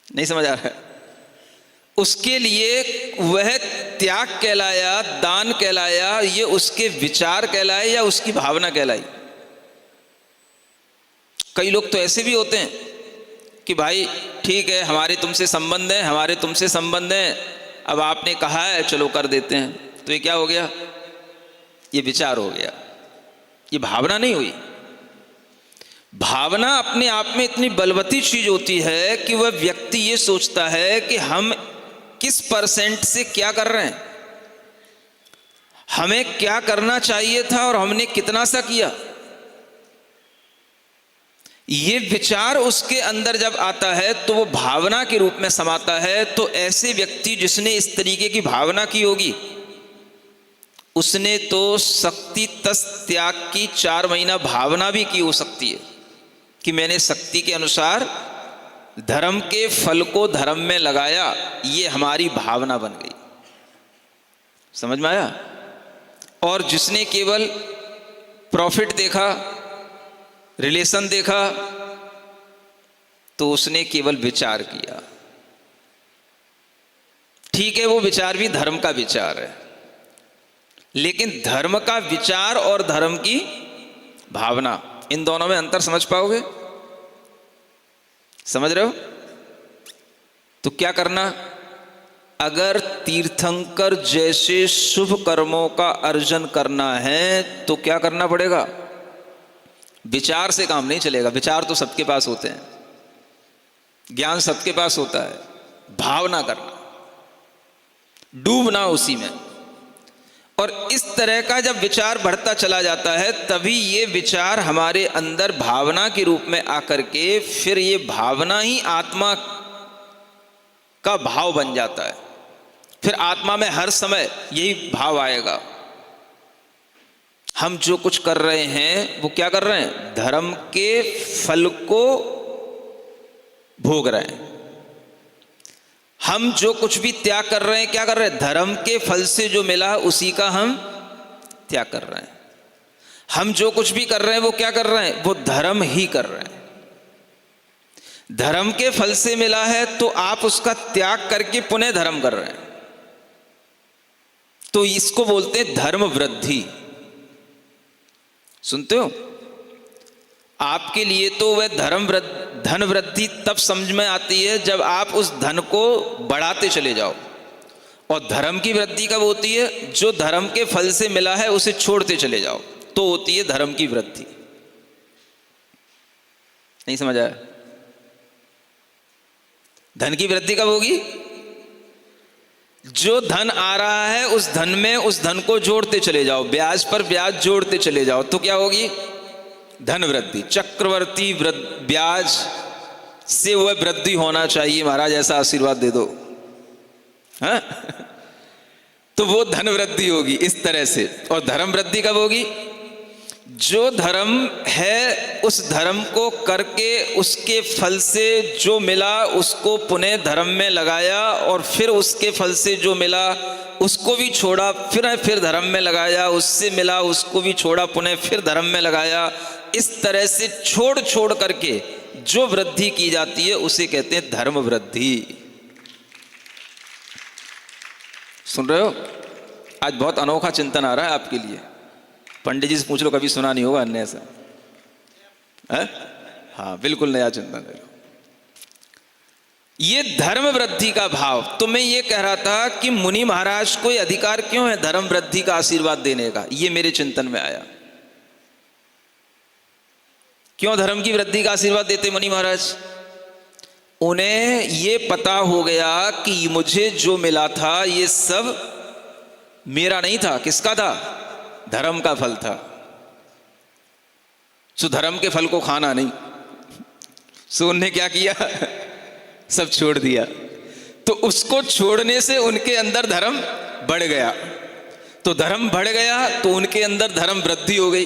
नहीं समझ आ रहा है? उसके लिए वह त्याग कहलाया, दान कहलाया, ये उसके विचार कहलाए या उसकी भावना कहलाई? कई लोग तो ऐसे भी होते हैं कि भाई ठीक है, हमारे तुमसे संबंध है, हमारे तुमसे संबंध है, अब आपने कहा है चलो कर देते हैं। तो ये क्या हो गया? ये विचार हो गया, ये भावना नहीं हुई। भावना अपने आप में इतनी बलवती चीज होती है कि वह व्यक्ति ये सोचता है कि हम किस परसेंट से क्या कर रहे हैं, हमें क्या करना चाहिए था और हमने कितना सा किया। ये विचार उसके अंदर जब आता है तो वो भावना के रूप में समाता है। तो ऐसे व्यक्ति जिसने इस तरीके की भावना की होगी, उसने तो शक्ति तस त्याग की 4 महीना भावना भी की हो सकती है कि मैंने शक्ति के अनुसार धर्म के फल को धर्म में लगाया, ये हमारी भावना बन गई। समझ में आया? और जिसने केवल प्रॉफिट देखा, रिलेशन देखा, तो उसने केवल विचार किया। ठीक है, वो विचार भी धर्म का विचार है, लेकिन धर्म का विचार और धर्म की भावना, इन दोनों में अंतर समझ पाओगे? समझ रहे हो? तो क्या करना, अगर तीर्थंकर जैसे शुभ कर्मों का अर्जन करना है तो क्या करना पड़ेगा? विचार से काम नहीं चलेगा। विचार तो सबके पास होते हैं, ज्ञान सबके पास होता है। भावना करना, डूबना उसी में। और इस तरह का जब विचार बढ़ता चला जाता है, तभी ये विचार हमारे अंदर भावना के रूप में आकर के फिर ये भावना ही आत्मा का भाव बन जाता है। फिर आत्मा में हर समय यही भाव आएगा। हम जो कुछ कर रहे हैं वो क्या कर रहे हैं? धर्म के फल को भोग रहे हैं। हम जो कुछ भी त्याग कर रहे हैं, क्या कर रहे हैं? धर्म के फल से जो मिला उसी का हम त्याग कर रहे हैं। हम जो कुछ भी कर रहे हैं वो क्या कर रहे हैं? वो धर्म ही कर रहे हैं। धर्म के फल से मिला है तो आप उसका त्याग करके पुनः धर्म कर रहे हैं। तो इसको बोलते हैं धर्म वृद्धि। सुनते हो? आपके लिए तो वह धन वृद्धि तब समझ में आती है जब आप उस धन को बढ़ाते चले जाओ। और धर्म की वृद्धि कब होती है? जो धर्म के फल से मिला है उसे छोड़ते चले जाओ, तो होती है धर्म की वृद्धि। नहीं समझ आया? धन की वृद्धि कब होगी? जो धन आ रहा है उस धन में उस धन को जोड़ते चले जाओ, ब्याज पर ब्याज जोड़ते चले जाओ, तो क्या होगी? धन वृद्धि। चक्रवर्ती ब्याज से वह वृद्धि होना चाहिए, महाराज ऐसा आशीर्वाद दे दो, हाँ? तो वो धन वृद्धि होगी इस तरह से। और धर्म वृद्धि कब होगी? जो धर्म है उस धर्म को करके उसके फल से जो मिला उसको पुनः धर्म में लगाया, और फिर उसके फल से जो मिला उसको भी छोड़ा, फिर धर्म में लगाया, उससे मिला उसको भी छोड़ा, पुनः फिर धर्म में लगाया। इस तरह से छोड़ छोड़ करके जो वृद्धि की जाती है उसे कहते हैं धर्म वृद्धि। सुन रहे हो? आज बहुत अनोखा चिंतन आ रहा है आपके लिए। पंडित जी से पूछ लो, कभी सुना नहीं होगा अन्य ऐसा, है? हाँ, बिल्कुल नया चिंतन है। ये धर्म वृद्धि का भाव। तो मैं ये कह रहा था कि मुनि महाराज को ये अधिकार क्यों है धर्म वृद्धि का आशीर्वाद देने का? ये मेरे चिंतन में आया। क्यों धर्म की वृद्धि का आशीर्वाद देते मुनि महाराज? उन्हें ये पता हो गया कि मुझे जो मिला था ये सब मेरा नहीं था। किसका था? धर्म का फल था। सो धर्म के फल को खाना नहीं। सो उन्होंने क्या किया? सब छोड़ दिया। तो उसको छोड़ने से उनके अंदर धर्म बढ़ गया। तो धर्म बढ़ गया तो उनके अंदर धर्म वृद्धि हो गई।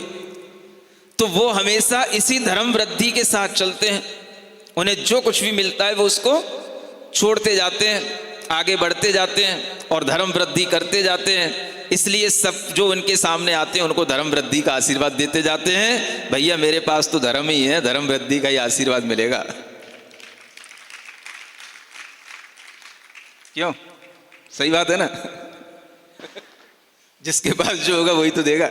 तो वो हमेशा इसी धर्म वृद्धि के साथ चलते हैं। उन्हें जो कुछ भी मिलता है वो उसको छोड़ते जाते हैं, आगे बढ़ते जाते हैं और धर्म वृद्धि करते जाते हैं। इसलिए सब जो उनके सामने आते हैं उनको धर्म वृद्धि का आशीर्वाद देते जाते हैं। भैया मेरे पास तो धर्म ही है, धर्म वृद्धि का ही आशीर्वाद मिलेगा। क्यों? सही बात है ना? जिसके पास जो होगा वही तो देगा।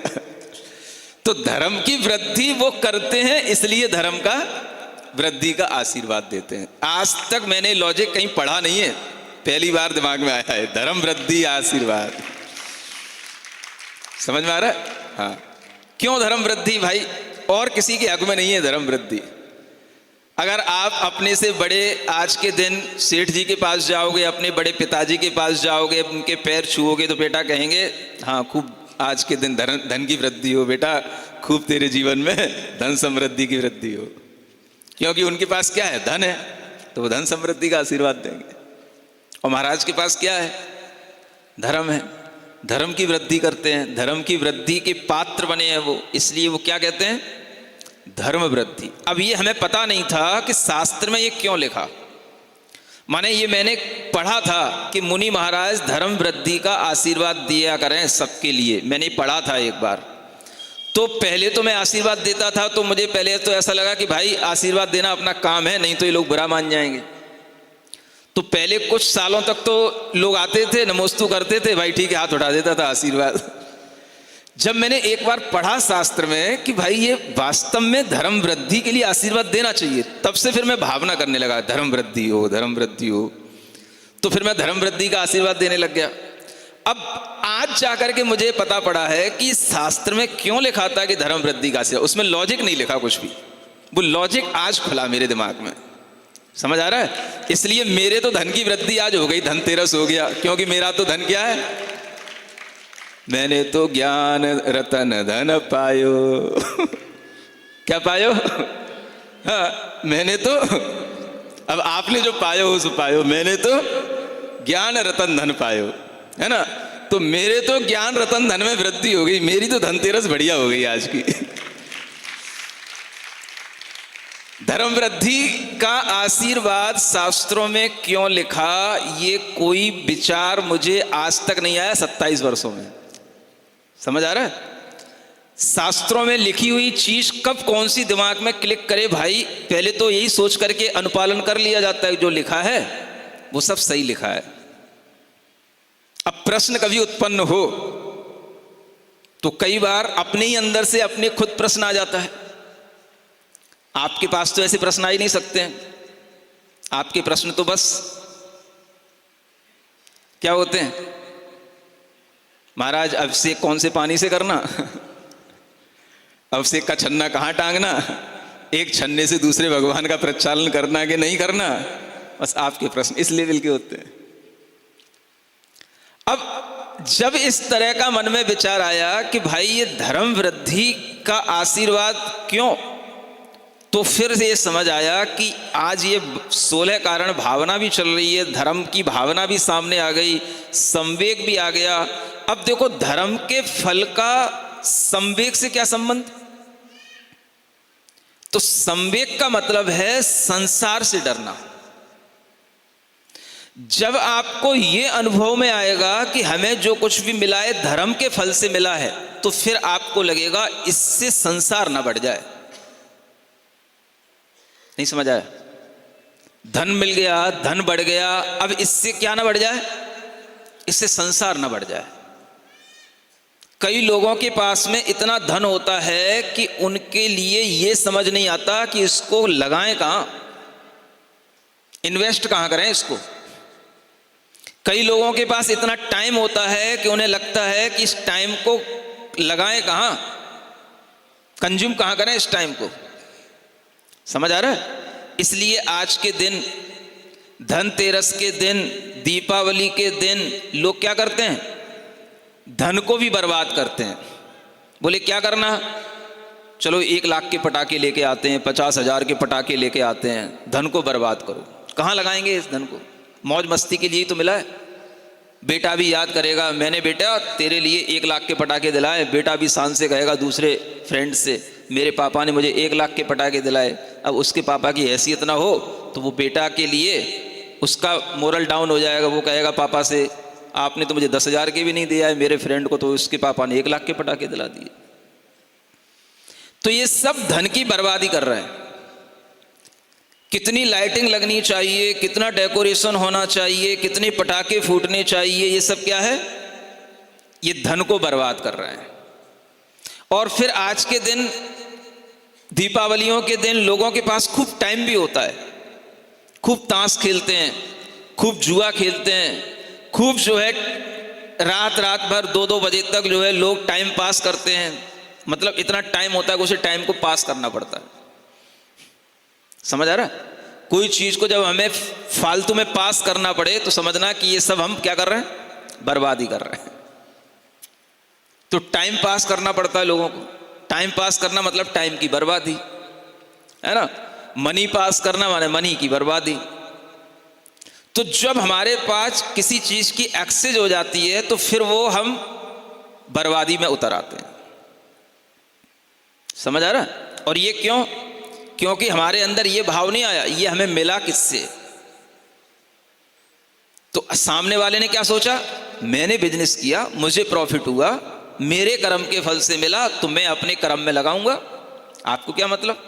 तो धर्म की वृद्धि वो करते हैं, इसलिए धर्म का वृद्धि का आशीर्वाद देते हैं। आज तक मैंने लॉजिक कहीं पढ़ा नहीं है, पहली बार दिमाग में आया है, धर्म वृद्धि आशीर्वाद। समझ में आ रहा है? हाँ। क्यों धर्म वृद्धि भाई? और किसी के हक में नहीं है धर्म वृद्धि। अगर आप अपने से बड़े आज के दिन सेठ जी के पास जाओगे, अपने बड़े पिताजी के पास जाओगे, उनके पैर छुओगे तो बेटा कहेंगे हाँ खूब आज के दिन धन की वृद्धि हो बेटा, खूब तेरे जीवन में धन समृद्धि की वृद्धि हो। क्योंकि उनके पास क्या है? धन है, तो वो धन समृद्धि का आशीर्वाद देंगे। और महाराज के पास क्या है? धर्म है, धर्म की वृद्धि करते हैं, धर्म की वृद्धि के पात्र बने हैं वो, इसलिए वो क्या कहते हैं? धर्म वृद्धि। अब ये हमें पता नहीं था कि शास्त्र में ये क्यों लिखा। माने ये मैंने पढ़ा था कि मुनि महाराज धर्म वृद्धि का आशीर्वाद दिया करें सबके लिए, मैंने पढ़ा था एक बार। तो पहले तो मैं आशीर्वाद देता था, तो मुझे पहले तो ऐसा लगा कि भाई आशीर्वाद देना अपना काम है, नहीं तो ये लोग बुरा मान जाएंगे। तो पहले कुछ सालों तक तो लोग आते थे, नमोस्तु करते थे, भाई ठीक है, हाथ उठा देता था आशीर्वाद। जब मैंने एक बार पढ़ा शास्त्र में कि भाई ये वास्तव में धर्म वृद्धि के लिए आशीर्वाद देना चाहिए, तब से फिर मैं भावना करने लगा, धर्म वृद्धि हो, धर्म वृद्धि हो। तो फिर मैं धर्म वृद्धि का आशीर्वाद देने लग गया। अब आज जाकर के मुझे पता पड़ा है कि शास्त्र में क्यों लिखा था कि धर्म वृद्धि का आशीर्वाद, उसमें लॉजिक नहीं लिखा कुछ भी। वो लॉजिक आज खुला मेरे दिमाग में, समझ आ रहा है? इसलिए मेरे तो धन की वृद्धि आज हो गई, धनतेरस हो गया, क्योंकि मेरा तो धन क्या है? मैंने तो ज्ञान रतन धन पायो। क्या पायो? हाँ, मैंने तो, अब आपने जो पायो हो सो पायो, मैंने तो ज्ञान रतन धन पायो, है ना? तो मेरे तो ज्ञान रतन धन में वृद्धि हो गई, मेरी तो धनतेरस बढ़िया हो गई आज की। धर्म वृद्धि का आशीर्वाद शास्त्रों में क्यों लिखा, ये कोई विचार मुझे आज तक नहीं आया 27 वर्षों में। समझ आ रहा है? शास्त्रों में लिखी हुई चीज कब कौन सी दिमाग में क्लिक करे भाई, पहले तो यही सोच करके अनुपालन कर लिया जाता है, जो लिखा है वो सब सही लिखा है। अब प्रश्न कभी उत्पन्न हो तो कई बार अपने ही अंदर से अपने खुद प्रश्न आ जाता है। आपके पास तो ऐसे प्रश्न आ ही नहीं सकते हैं, आपके प्रश्न तो बस क्या होते हैं? महाराज अभिषेक कौन से पानी से करना, अभिषेक का छन्ना कहाँ टांगना, एक छन्ने से दूसरे भगवान का प्रचालन करना कि नहीं करना, बस आपके प्रश्न इस लेवल के होते हैं। अब जब इस तरह का मन में विचार आया कि भाई ये धर्म वृद्धि का आशीर्वाद क्यों, तो फिर ये समझ आया कि आज ये 16 कारण भावना भी चल रही है, धर्म की भावना भी सामने आ गई, संवेग भी आ गया। अब देखो धर्म के फल का संवेग से क्या संबंध? तो संवेग का मतलब है संसार से डरना। जब आपको ये अनुभव में आएगा कि हमें जो कुछ भी मिला है धर्म के फल से मिला है, तो फिर आपको लगेगा इससे संसार ना बढ़ जाए। नहीं समझ आया? धन मिल गया, धन बढ़ गया, अब इससे क्या ना बढ़ जाए? इससे संसार ना बढ़ जाए। कई लोगों के पास में इतना धन होता है कि उनके लिए ये समझ नहीं आता कि इसको लगाएं कहां, इन्वेस्ट कहां करें इसको। कई लोगों के पास इतना टाइम होता है कि उन्हें लगता है कि इस टाइम को लगाएं कहां, कंज्यूम कहां करें इस टाइम को। समझ आ रहा है? इसलिए आज के दिन, धनतेरस के दिन, दीपावली के दिन लोग क्या करते हैं? धन को भी बर्बाद करते हैं। बोले क्या करना, चलो 1 लाख के पटाखे लेके आते हैं, 50,000 के पटाखे लेके आते हैं, धन को बर्बाद करो। कहाँ लगाएंगे इस धन को? मौज मस्ती के लिए ही तो मिला है। बेटा भी याद करेगा, मैंने बेटा तेरे लिए 1 लाख के पटाखे दिलाए, बेटा भी शान से कहेगा दूसरे फ्रेंड से, मेरे पापा ने मुझे 1 लाख के पटाखे दिलाए। अब उसके पापा की हैसियत ना हो तो वो बेटा के लिए उसका मोरल डाउन हो जाएगा, वो कहेगा पापा से आपने तो मुझे 10,000 के भी नहीं दिया है, मेरे फ्रेंड को तो उसके पापा ने 1 लाख के पटाखे दिला दिए। तो ये सब धन की बर्बादी कर रहे हैं। कितनी लाइटिंग लगनी चाहिए, कितना डेकोरेशन होना चाहिए, कितने पटाखे फूटने चाहिए, ये सब क्या है? ये धन को बर्बाद कर रहे हैं। और फिर आज के दिन, दीपावलियों के दिन लोगों के पास खूब टाइम भी होता है, खूब ताश खेलते हैं, खूब जुआ खेलते हैं, खूब जो है रात भर 2-2 बजे तक जो है लोग टाइम पास करते हैं। मतलब इतना टाइम होता है कि उसे टाइम को पास करना पड़ता है। समझ आ रहा है? कोई चीज को जब हमें फालतू में पास करना पड़े तो समझना कि ये सब हम क्या कर रहे हैं? बर्बादी कर रहे हैं। तो टाइम पास करना पड़ता है लोगों को। टाइम पास करना मतलब टाइम की बर्बादी, है ना? मनी पास करना माने मनी की बर्बादी। तो जब हमारे पास किसी चीज की एक्सेस हो जाती है तो फिर वो हम बर्बादी में उतर आते हैं। समझ आ रहा है? और ये क्यों? क्योंकि हमारे अंदर ये भाव नहीं आया ये हमें मिला किससे। तो सामने वाले ने क्या सोचा, मैंने बिजनेस किया, मुझे प्रॉफिट हुआ, मेरे कर्म के फल से मिला, तो मैं अपने कर्म में लगाऊंगा। आपको क्या मतलब?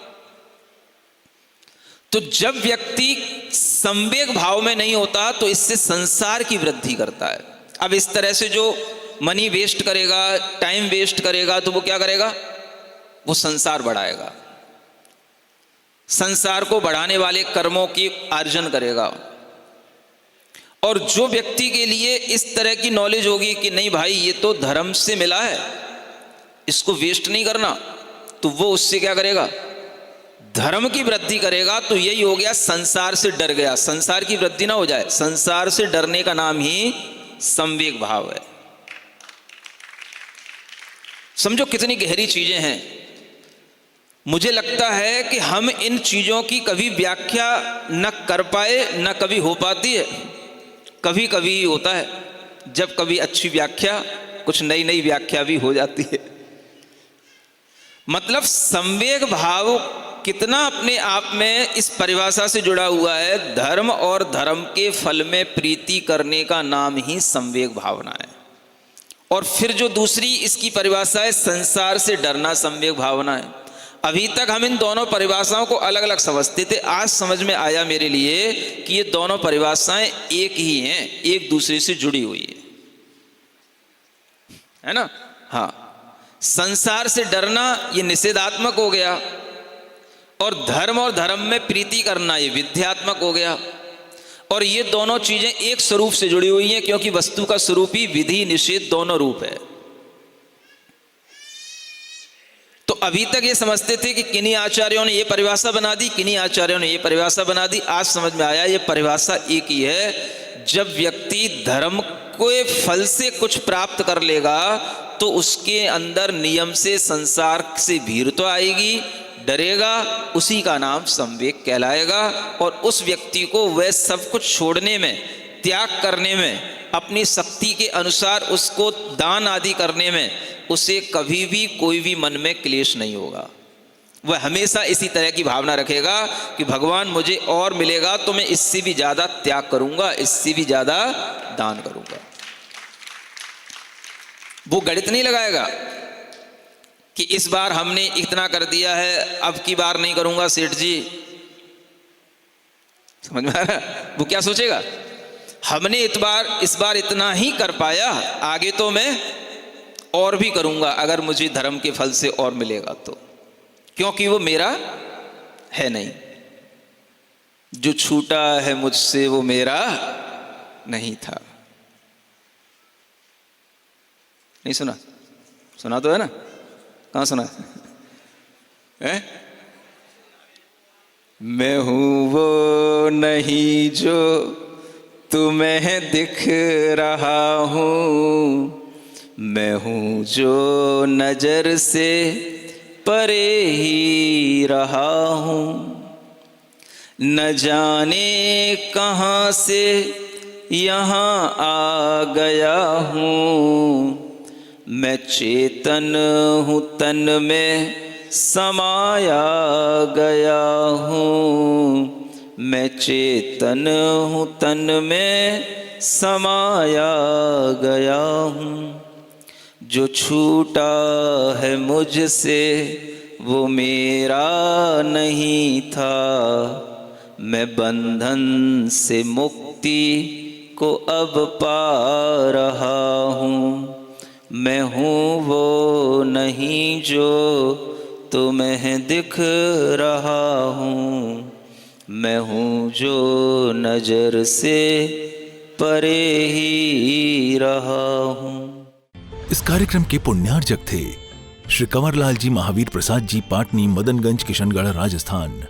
तो जब व्यक्ति संवेग भाव में नहीं होता तो इससे संसार की वृद्धि करता है। अब इस तरह से जो मनी वेस्ट करेगा, टाइम वेस्ट करेगा, तो वो क्या करेगा? वो संसार बढ़ाएगा, संसार को बढ़ाने वाले कर्मों की अर्जन करेगा। और जो व्यक्ति के लिए इस तरह की नॉलेज होगी कि नहीं भाई ये तो धर्म से मिला है, इसको वेस्ट नहीं करना, तो वो उससे क्या करेगा? धर्म की वृद्धि करेगा। तो यही हो गया, संसार से डर गया। संसार की वृद्धि ना हो जाए, संसार से डरने का नाम ही संवेग भाव है। समझो कितनी गहरी चीजें हैं। मुझे लगता है कि हम इन चीजों की कभी व्याख्या न कर पाए, न कभी हो पाती है। कभी कभी होता है, जब कभी अच्छी व्याख्या, कुछ नई नई व्याख्या भी हो जाती है। मतलब संवेग भाव कितना अपने आप में इस परिभाषा से जुड़ा हुआ है। धर्म और धर्म के फल में प्रीति करने का नाम ही संवेग भावना है। और फिर जो दूसरी इसकी परिभाषा है, संसार से डरना संवेग भावना है। अभी तक हम इन दोनों परिभाषाओं को अलग अलग समझते थे। आज समझ में आया मेरे लिए कि ये दोनों परिभाषाएं एक ही हैं, एक दूसरे से जुड़ी हुई है ना? हाँ, संसार से डरना ये निषेधात्मक हो गया, और धर्म में प्रीति करना ये विध्यात्मक हो गया। और ये दोनों चीजें एक स्वरूप से जुड़ी हुई हैं, क्योंकि वस्तु का स्वरूप ही विधि निषेध दोनों रूप है। तो अभी तक ये समझते थे कि किन्हीं आचार्यों ने ये परिभाषा बना दी, किन्हीं आचार्यों ने ये परिभाषा बना दी। आज समझ में आया ये परिभाषा एक ही है। जब व्यक्ति धर्म के फल से कुछ प्राप्त कर लेगा तो उसके अंदर नियम से संसार से भीरता आएगी, डरेगा, उसी का नाम संवेग कहलाएगा। और उस व्यक्ति को वह सब कुछ छोड़ने में, त्याग करने में, अपनी शक्ति के अनुसार उसको दान आदि करने में उसे कभी भी कोई भी मन में क्लेश नहीं होगा। वह हमेशा इसी तरह की भावना रखेगा कि भगवान मुझे और मिलेगा तो मैं इससे भी ज्यादा त्याग करूंगा, इससे भी ज्यादा दान करूंगा। वो गणित नहीं लगाएगा कि इस बार हमने इतना कर दिया है, अब की बार नहीं करूंगा सेठ जी। समझ में आ रहा? वो क्या सोचेगा, हमने इस बार इतना ही कर पाया, आगे तो मैं और भी करूंगा अगर मुझे धर्म के फल से और मिलेगा तो, क्योंकि वो मेरा है नहीं। जो छूटा है मुझसे वो मेरा नहीं था। नहीं सुना? सुना तो है ना? कहाँ सुना है? मैं हूं वो नहीं जो तुम्हें दिख रहा हूं, मैं हूं जो नजर से परे ही रहा हूं। न जाने कहां से यहाँ आ गया हूँ, मैं चेतन हूँ तन में समाया गया हूँ, मैं चेतन हूँ तन में समाया गया हूँ। जो छूटा है मुझसे वो मेरा नहीं था, मैं बंधन से मुक्ति को अब पा रहा हूँ। मैं हूँ वो नहीं जो तुम्हें दिख रहा हूँ, मैं हूँ जो नजर से परे ही रहा हूँ। इस कार्यक्रम के पुण्यार्जक थे श्री कंवरलाल जी महावीर प्रसाद जी, पाटनी, मदनगंज, किशनगढ़, राजस्थान।